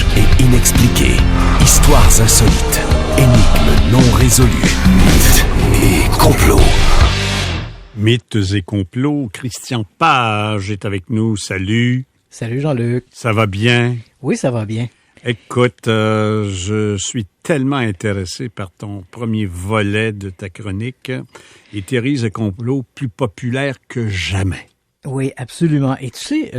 étranges et inexpliquées, histoires insolites, énigmes non résolues, mythes et complots. Mythes et complots, Christian Page est avec nous. Salut. Salut Jean-Luc. Ça va bien? Oui, ça va bien. Écoute, je suis tellement intéressé par ton premier volet de ta chronique, les théories et complots plus populaires que jamais. Oui, absolument. Et tu sais,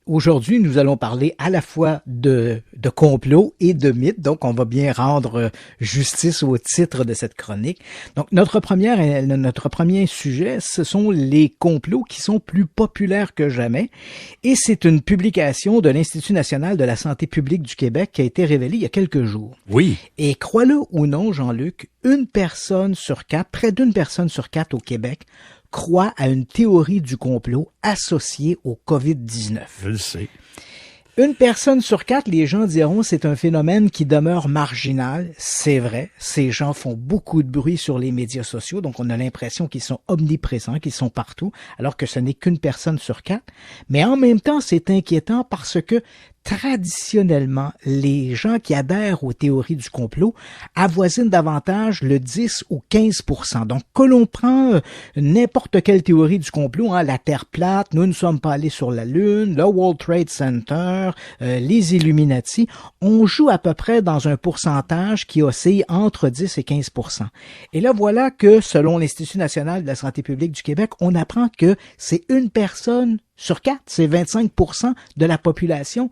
aujourd'hui, nous allons parler à la fois de complots et de mythes, donc on va bien rendre justice au titre de cette chronique. Donc notre premier sujet, ce sont les complots qui sont plus populaires que jamais, et c'est une publication de l'Institut national de la santé publique du Québec qui a été révélée il y a quelques jours. Oui. Et crois-le ou non, Jean-Luc, près d'une personne sur quatre au Québec croit à une théorie du complot associée au COVID-19. Je le sais. Une personne sur quatre, les gens diront, c'est un phénomène qui demeure marginal. C'est vrai, ces gens font beaucoup de bruit sur les médias sociaux, donc on a l'impression qu'ils sont omniprésents, qu'ils sont partout, alors que ce n'est qu'une personne sur quatre. Mais en même temps, c'est inquiétant parce que traditionnellement, les gens qui adhèrent aux théories du complot avoisinent davantage le 10 ou 15%. Donc, que l'on prend n'importe quelle théorie du complot, la Terre plate, nous ne sommes pas allés sur la Lune, le World Trade Center, les Illuminati, on joue à peu près dans un pourcentage qui oscille entre 10 et 15%. Et là, voilà que, selon l'Institut national de la santé publique du Québec, on apprend que c'est une personne sur quatre, c'est 25% de la population.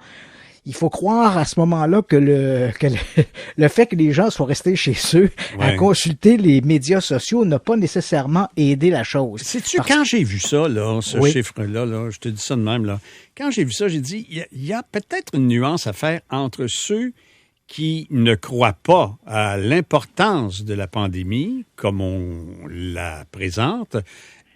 Il faut croire à ce moment-là que le fait que les gens soient restés chez eux à consulter les médias sociaux n'a pas nécessairement aidé la chose. Sais-tu, quand j'ai vu ça, là, ce chiffre-là, je te dis ça de même, là, quand j'ai vu ça, j'ai dit, il y a peut-être une nuance à faire entre ceux qui ne croient pas à l'importance de la pandémie, comme on la présente,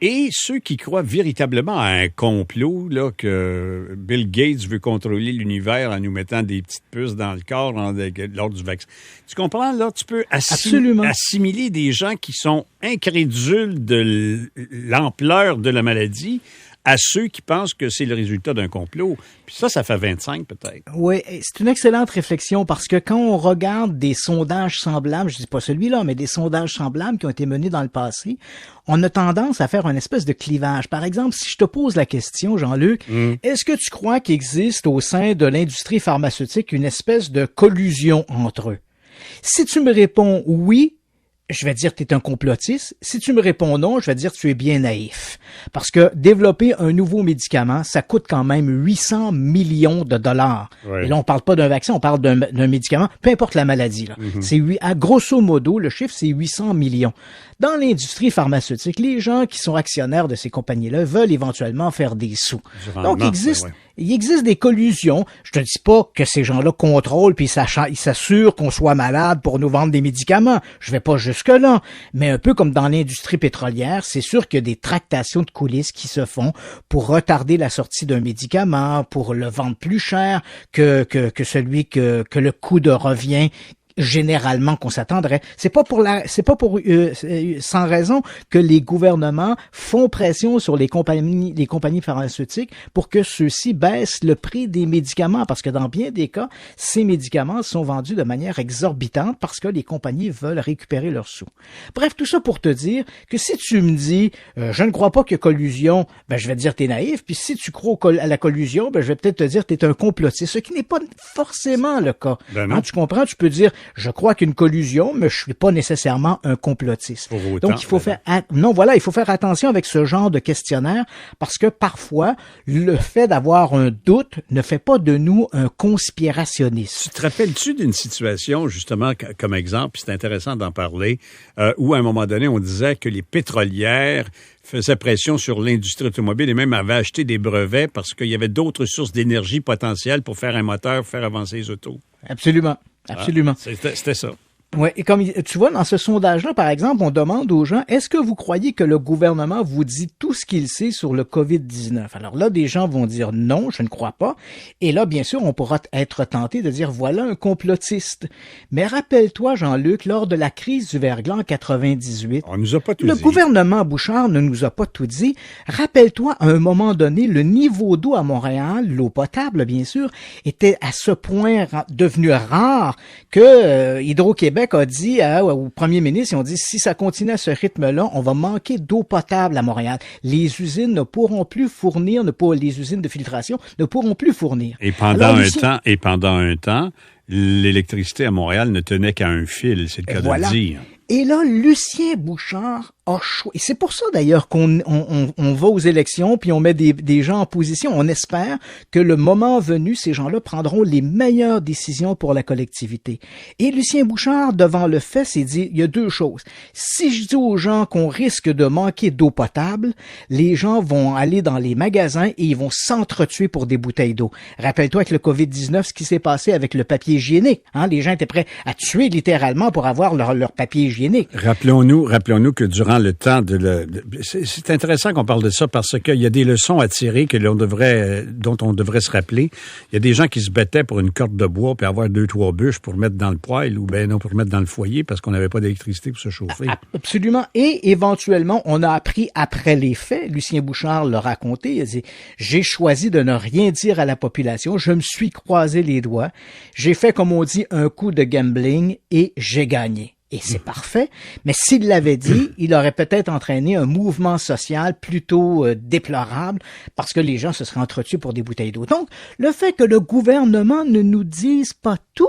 et ceux qui croient véritablement à un complot, là, que Bill Gates veut contrôler l'univers en nous mettant des petites puces dans le corps lors du vaccin. Tu comprends, là? Tu peux assimiler des gens qui sont incrédules de l'ampleur de la maladie à ceux qui pensent que c'est le résultat d'un complot. Puis ça fait 25 peut-être. Oui, c'est une excellente réflexion parce que quand on regarde des sondages semblables, je dis pas celui-là, mais des sondages semblables qui ont été menés dans le passé, on a tendance à faire une espèce de clivage. Par exemple, si je te pose la question, Jean-Luc, est-ce que tu crois qu'il existe au sein de l'industrie pharmaceutique une espèce de collusion entre eux? Si tu me réponds oui, je vais dire que tu es un complotiste. Si tu me réponds non, je vais dire que tu es bien naïf. Parce que développer un nouveau médicament, ça coûte quand même 800 millions de dollars. Ouais. Et là, on parle pas d'un vaccin, on parle d'un médicament, peu importe la maladie. Là. C'est grosso modo, le chiffre, c'est 800 millions. Dans l'industrie pharmaceutique, les gens qui sont actionnaires de ces compagnies-là veulent éventuellement faire des sous. Donc, il existe des collusions. Je te dis pas que ces gens-là contrôlent puis ils s'assurent qu'on soit malade pour nous vendre des médicaments. Je vais pas jusque-là. Mais un peu comme dans l'industrie pétrolière, c'est sûr qu'il y a des tractations de coulisses qui se font pour retarder la sortie d'un médicament, pour le vendre plus cher que le coût de revient généralement qu'on s'attendrait. C'est pas sans raison que les gouvernements font pression sur les compagnies pharmaceutiques pour que ceux-ci baissent le prix des médicaments, parce que dans bien des cas, ces médicaments sont vendus de manière exorbitante parce que les compagnies veulent récupérer leurs sous. Bref, tout ça pour te dire que si tu me dis je ne crois pas qu'il y a collusion, je vais te dire t'es naïf, puis si tu crois à la collusion, je vais peut-être te dire t'es un complotiste, ce qui n'est pas forcément le cas. Tu comprends? Tu peux dire je crois qu'une collusion, mais je suis pas nécessairement un complotiste. Donc, il faut faire attention avec ce genre de questionnaire parce que parfois, le fait d'avoir un doute ne fait pas de nous un conspirationniste. Tu te rappelles-tu d'une situation, justement, comme exemple, puis c'est intéressant d'en parler, où à un moment donné, on disait que les pétrolières faisaient pression sur l'industrie automobile et même avaient acheté des brevets parce qu'il y avait d'autres sources d'énergie potentielles pour faire un moteur, faire avancer les autos. Absolument. C'était ça. Ouais, et comme tu vois, dans ce sondage-là, par exemple, on demande aux gens, est-ce que vous croyez que le gouvernement vous dit tout ce qu'il sait sur le COVID-19? Alors là, des gens vont dire non, je ne crois pas. Et là, bien sûr, on pourra être tenté de dire, voilà un complotiste. Mais rappelle-toi, Jean-Luc, lors de la crise du verglas en 98, on nous a pas tout le dit. gouvernement Bouchard ne nous a pas tout dit. Rappelle-toi, à un moment donné, le niveau d'eau à Montréal, l'eau potable, bien sûr, était à ce point devenu rare que Hydro-Québec a dit au premier ministre, ils ont dit, si ça continue à ce rythme-là, on va manquer d'eau potable à Montréal. Les usines ne pourront plus fournir, les usines de filtration ne pourront plus fournir. Et pendant un temps, l'électricité à Montréal ne tenait qu'à un fil, c'est le cas de le dire. Et là, Lucien Bouchard a choisi. Et c'est pour ça d'ailleurs qu'on va aux élections puis on met des gens en position. On espère que le moment venu, ces gens-là prendront les meilleures décisions pour la collectivité. Et Lucien Bouchard, devant le fait, s'est dit, il y a deux choses. Si je dis aux gens qu'on risque de manquer d'eau potable, les gens vont aller dans les magasins et ils vont s'entretuer pour des bouteilles d'eau. Rappelle-toi avec le COVID-19, ce qui s'est passé avec le papier hygiénique. Les gens étaient prêts à tuer littéralement pour avoir leur papier hygiénique. Rappelons-nous que durant le temps c'est intéressant qu'on parle de ça parce qu'il y a des leçons à tirer dont on devrait se rappeler. Il y a des gens qui se battaient pour une corde de bois puis avoir 2-3 bûches pour le mettre dans le poêle ou non pour le mettre dans le foyer parce qu'on n'avait pas d'électricité pour se chauffer. Absolument. Et éventuellement, on a appris après les faits. Lucien Bouchard l'a raconté. Il a dit, j'ai choisi de ne rien dire à la population. Je me suis croisé les doigts. J'ai fait, comme on dit, un coup de gambling et j'ai gagné. Et c'est parfait, mais s'il l'avait dit, il aurait peut-être entraîné un mouvement social plutôt déplorable parce que les gens se seraient entretués pour des bouteilles d'eau. Donc, le fait que le gouvernement ne nous dise pas tout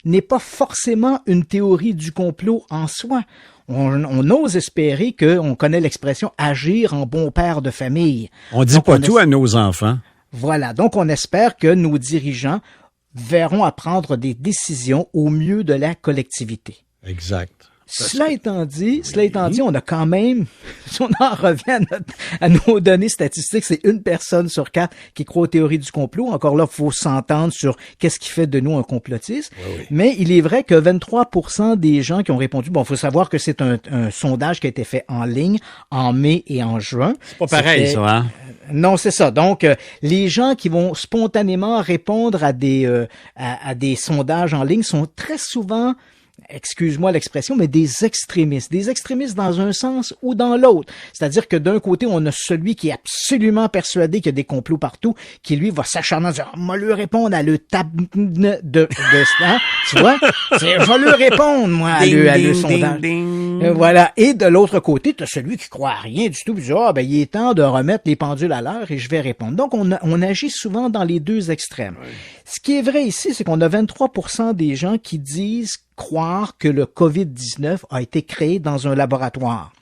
n'est pas forcément une théorie du complot en soi. On ose espérer qu'on connaît l'expression « agir en bon père de famille ». On dit pas tout à nos enfants. Voilà, donc on espère que nos dirigeants verront à prendre des décisions au mieux de la collectivité. Exact. Cela étant dit, on a quand même, si on en revient à nos données statistiques, c'est 1 personne sur 4 qui croit aux théories du complot. Encore là, il faut s'entendre sur qu'est-ce qui fait de nous un complotiste. Oui. Mais il est vrai que 23% des gens qui ont répondu, il faut savoir que c'est un sondage qui a été fait en ligne en mai et en juin. C'est pas pareil, ça, hein? Non, c'est ça. Donc, les gens qui vont spontanément répondre à des sondages en ligne sont très souvent, excuse-moi l'expression, mais des extrémistes. Des extrémistes dans un sens ou dans l'autre. C'est-à-dire que d'un côté, on a celui qui est absolument persuadé qu'il y a des complots partout, qui lui va s'acharner à dire, moi lui répondre à le tu vois? Je vais lui répondre, moi, à le sondage. Voilà. Et de l'autre côté, tu as celui qui croit à rien du tout, puis dit, il est temps de remettre les pendules à l'heure et je vais répondre. Donc, on agit souvent dans les deux extrêmes. Oui. Ce qui est vrai ici, c'est qu'on a 23% des gens qui disent croire que le COVID-19 a été créé dans un laboratoire.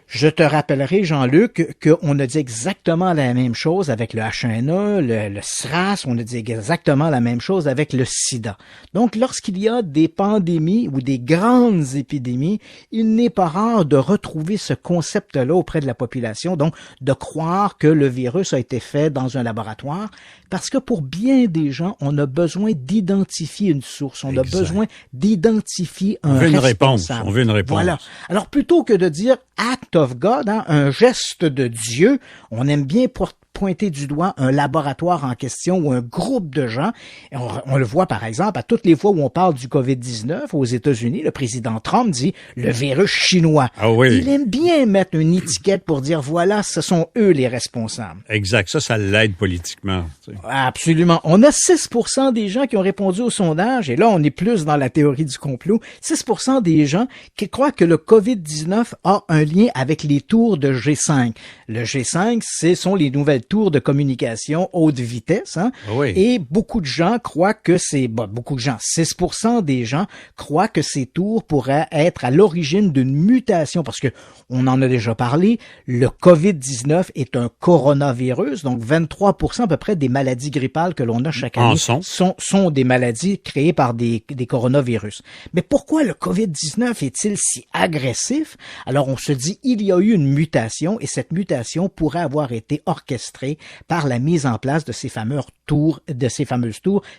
Je te rappellerai, Jean-Luc, qu'on a dit exactement la même chose avec le H1N1, le SRAS, on a dit exactement la même chose avec le sida. Donc, lorsqu'il y a des pandémies ou des grandes épidémies, il n'est pas rare de retrouver ce concept-là auprès de la population, donc de croire que le virus a été fait dans un laboratoire, parce que pour bien des gens, on a besoin d'identifier une source, on a besoin d'identifier un responsable. On veut une réponse. Voilà. Alors, plutôt que de dire « act of God », un geste de Dieu, on aime bien pointer du doigt un laboratoire en question ou un groupe de gens. Et on le voit par exemple à toutes les fois où on parle du COVID-19 aux États-Unis, le président Trump dit le virus chinois. Ah oui. Il aime bien mettre une étiquette pour dire voilà, ce sont eux les responsables. Exact, ça l'aide politiquement. Tu sais. Absolument. On a 6% des gens qui ont répondu au sondage, et là on est plus dans la théorie du complot, 6% des gens qui croient que le COVID-19 a un lien avec les tours de G5. Le G5, ce sont les nouvelles tours de communication haute vitesse, hein? Oui. Et beaucoup de gens croient que 6% des gens croient que ces tours pourraient être à l'origine d'une mutation, parce que on en a déjà parlé, le COVID-19 est un coronavirus, donc 23% à peu près des maladies grippales que l'on a chaque année sont des maladies créées par des coronavirus. Mais pourquoi le COVID-19 est-il si agressif? Alors on se dit, il y a eu une mutation, et cette mutation pourrait avoir été orchestrée frustrés par la mise en place de ces fameuses tours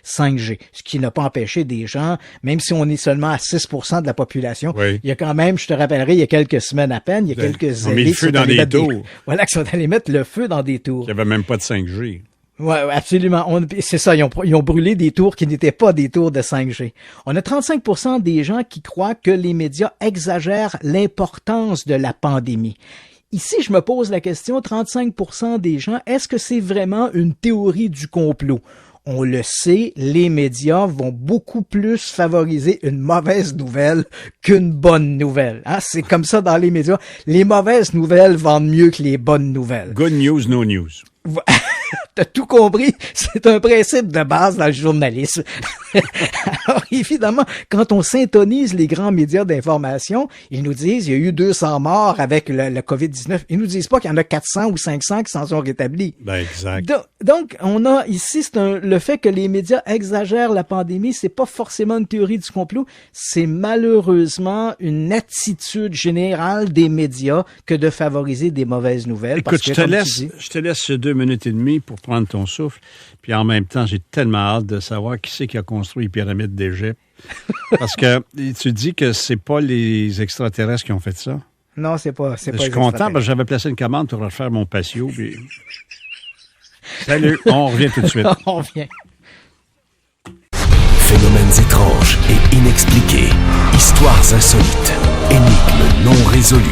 5G. Ce qui n'a pas empêché des gens, même si on est seulement à 6% de la population, il y a quand même, je te rappellerai, il y a quelques semaines à peine, il y a quelques années, qui sont allés mettre qui sont allés mettre le feu dans des tours. Il n'y avait même pas de 5G. Ouais, absolument. C'est ça, ils ont brûlé des tours qui n'étaient pas des tours de 5G. On a 35% des gens qui croient que les médias exagèrent l'importance de la pandémie. Ici, je me pose la question, 35% des gens, est-ce que c'est vraiment une théorie du complot? On le sait, les médias vont beaucoup plus favoriser une mauvaise nouvelle qu'une bonne nouvelle. Hein? C'est comme ça dans les médias. Les mauvaises nouvelles vendent mieux que les bonnes nouvelles. Good news, no news. T'as tout compris. C'est un principe de base dans le journalisme. Alors, évidemment, quand on syntonise les grands médias d'information, ils nous disent il y a eu 200 morts avec le COVID-19. Ils nous disent pas qu'il y en a 400 ou 500 qui s'en sont rétablis. Ben, exact. Donc, on a ici, le fait que les médias exagèrent la pandémie, c'est pas forcément une théorie du complot, c'est malheureusement une attitude générale des médias que de favoriser des mauvaises nouvelles. Écoute, je te laisse 2 minutes et demie pour prendre ton souffle. Puis en même temps, j'ai tellement hâte de savoir qui c'est qui a construit les pyramides d'Égypte. Parce que tu dis que c'est pas les extraterrestres qui ont fait ça. Non, c'est pas. Je suis content parce que j'avais placé une commande pour refaire mon patio. Puis... Salut, on revient tout de suite. On revient. Phénomènes étranges et inexpliqués, histoires insolites, énigmes non résolues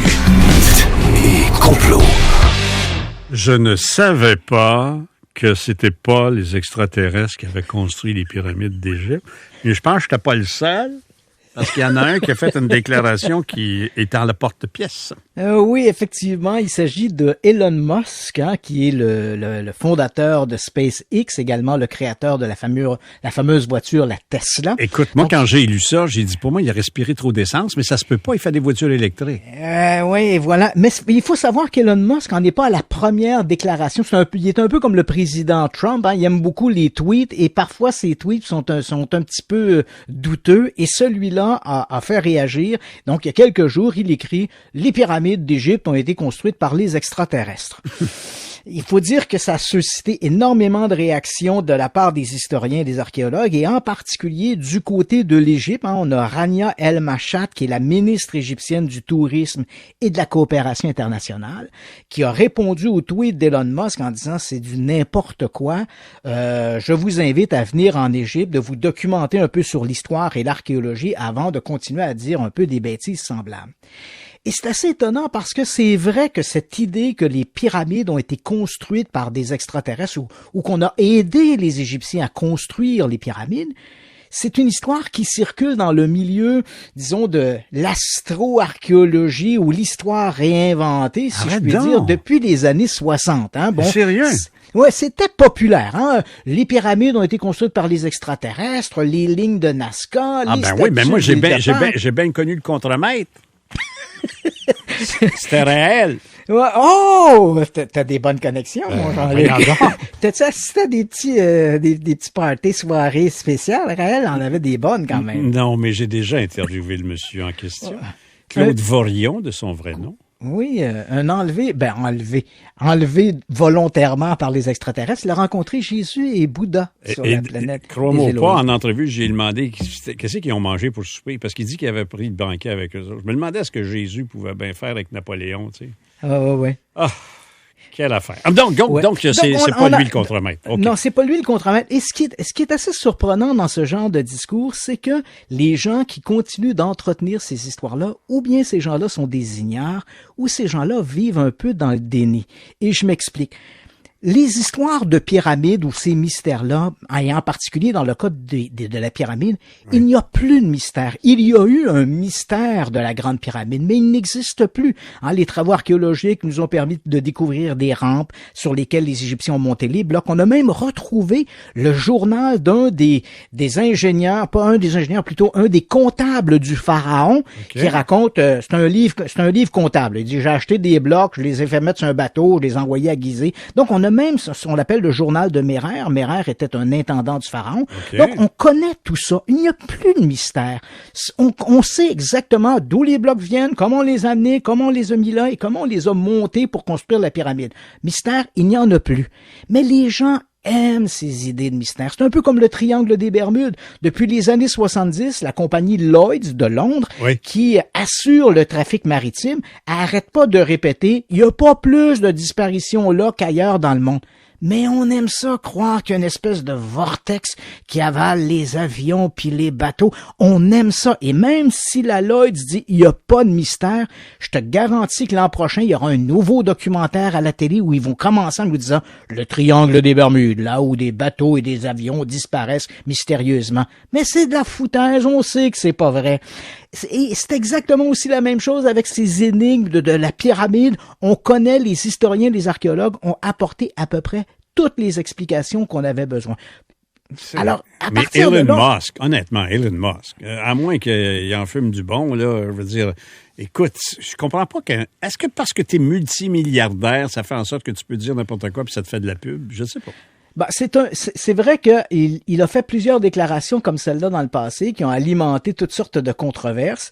et complots. Je ne savais pas que c'était pas les extraterrestres qui avaient construit les pyramides d'Égypte. Et je pense que je n'étais pas le seul, parce qu'il y en a un qui a fait une déclaration qui est en la porte-pièce. Oui, effectivement, il s'agit de Elon Musk, qui est le fondateur de SpaceX, également le créateur de la fameuse voiture, la Tesla. Écoute, moi, quand j'ai lu ça, j'ai dit, pour moi, il a respiré trop d'essence, mais ça se peut pas, il fait des voitures électriques. Oui, voilà. Mais il faut savoir qu'Elon Musk n'en est pas à la première déclaration. Il est un peu comme le président Trump, il aime beaucoup les tweets, et parfois, ses tweets sont un petit peu douteux, et celui-là a fait réagir. Donc, il y a quelques jours, il écrit « Les pyramides d'Égypte ont été construites par les extraterrestres ». Il faut dire que ça a suscité énormément de réactions de la part des historiens et des archéologues, et en particulier du côté de l'Égypte. On a Rania El Machat, qui est la ministre égyptienne du tourisme et de la coopération internationale, qui a répondu au tweet d'Elon Musk en disant « C'est du n'importe quoi. Je vous invite à venir en Égypte, de vous documenter un peu sur l'histoire et l'archéologie avant de continuer à dire un peu des bêtises semblables. » Et c'est assez étonnant parce que c'est vrai que cette idée que les pyramides ont été construites par des extraterrestres ou qu'on a aidé les Égyptiens à construire les pyramides, c'est une histoire qui circule dans le milieu, disons, de l'astro-archéologie ou l'histoire réinventée, si je puis dire, depuis les années 60. Bon, sérieux? Ouais, c'était populaire. Les pyramides ont été construites par les extraterrestres, les lignes de Nazca, les statues oui, mais moi j'ai d'Éléphant. bien connu le contremaître. C'était réel. Ouais, oh! T'as des bonnes connexions, mon Jean-Luc. T'as-tu assisté à des petits parties, soirées spéciales? Raël en avait des bonnes quand même. Non, mais j'ai déjà interviewé le monsieur en question. Claude Vorion, de son vrai nom. Oui, un enlevé volontairement par les extraterrestres. Il a rencontré Jésus et Bouddha sur la planète. Crois-moi pas, en entrevue, j'ai demandé qu'est-ce qu'ils ont mangé pour souper, parce qu'il dit qu'il avait pris le banquet avec eux autres. Je me demandais ce que Jésus pouvait bien faire avec Napoléon, tu sais. Ouais. Ah, quelle affaire. Donc c'est pas lui le contremaître. Okay. Non, c'est pas lui le contremaître. Et ce qui est assez surprenant dans ce genre de discours, c'est que les gens qui continuent d'entretenir ces histoires-là, ou bien ces gens-là sont des ignares, ou ces gens-là vivent un peu dans le déni. Et je m'explique. Les histoires de pyramides ou ces mystères-là, et en particulier dans le cas de la pyramide, il n'y a plus de mystère. Il y a eu un mystère de la Grande Pyramide, mais il n'existe plus. Les travaux archéologiques nous ont permis de découvrir des rampes sur lesquelles les Égyptiens ont monté les blocs. On a même retrouvé le journal d'un des ingénieurs, pas un des ingénieurs, plutôt un des comptables du pharaon, qui raconte, c'est un livre comptable. Il dit, j'ai acheté des blocs, je les ai fait mettre sur un bateau, je les ai envoyés à Gizeh. Donc, on a même, on l'appelle le journal de Mérer. Mérer était un intendant du pharaon. Okay. Donc, on connaît tout ça. Il n'y a plus de mystère. On sait exactement d'où les blocs viennent, comment on les a amenés, comment on les a mis là et comment on les a montés pour construire la pyramide. Mystère, il n'y en a plus. Mais les gens aiment ces idées de mystère. C'est un peu comme le triangle des Bermudes. Depuis les années 70, la compagnie Lloyd's de Londres, qui assure le trafic maritime, arrête pas de répéter, il n'y a pas plus de disparitions là qu'ailleurs dans le monde. Mais on aime ça, croire qu'il y a une espèce de vortex qui avale les avions puis les bateaux. On aime ça. Et même si la Lloyd's dit il n'y a pas de mystère, je te garantis que l'an prochain, il y aura un nouveau documentaire à la télé où ils vont commencer en nous disant le triangle des Bermudes, là où des bateaux et des avions disparaissent mystérieusement. Mais c'est de la foutaise, on sait que c'est pas vrai. Et c'est exactement aussi la même chose avec ces énigmes de la pyramide. On connaît, les historiens, les archéologues ont apporté à peu près toutes les explications qu'on avait besoin. Alors, à partir de là... Mais Elon Musk, honnêtement, Elon Musk, à moins qu'il en fume du bon, là, je veux dire, écoute, je comprends pas est-ce que parce que tu es multimilliardaire, ça fait en sorte que tu peux dire n'importe quoi puis ça te fait de la pub? Je sais pas. Ben, c'est vrai qu'il a fait plusieurs déclarations comme celle-là dans le passé qui ont alimenté toutes sortes de controverses.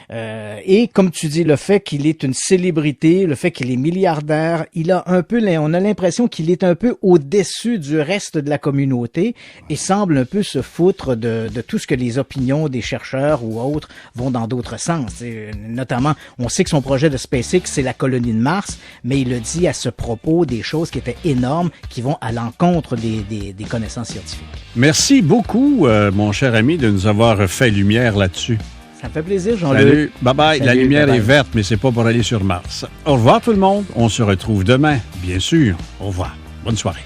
Et comme tu dis, le fait qu'il est une célébrité, le fait qu'il est milliardaire, on a l'impression qu'il est un peu au-dessus du reste de la communauté et semble un peu se foutre de tout ce que les opinions des chercheurs ou autres vont dans d'autres sens. Et notamment, on sait que son projet de SpaceX, c'est la colonie de Mars, mais il a dit à ce propos des choses qui étaient énormes, qui vont à l'encontre des connaissances scientifiques. Merci beaucoup, mon cher ami, de nous avoir fait lumière là-dessus. Ça me fait plaisir, Jean-Luc. Salut, bye-bye. Salut, la lumière bye-bye. est verte, mais c'est pas pour aller sur Mars. Au revoir tout le monde. On se retrouve demain, bien sûr. Au revoir. Bonne soirée.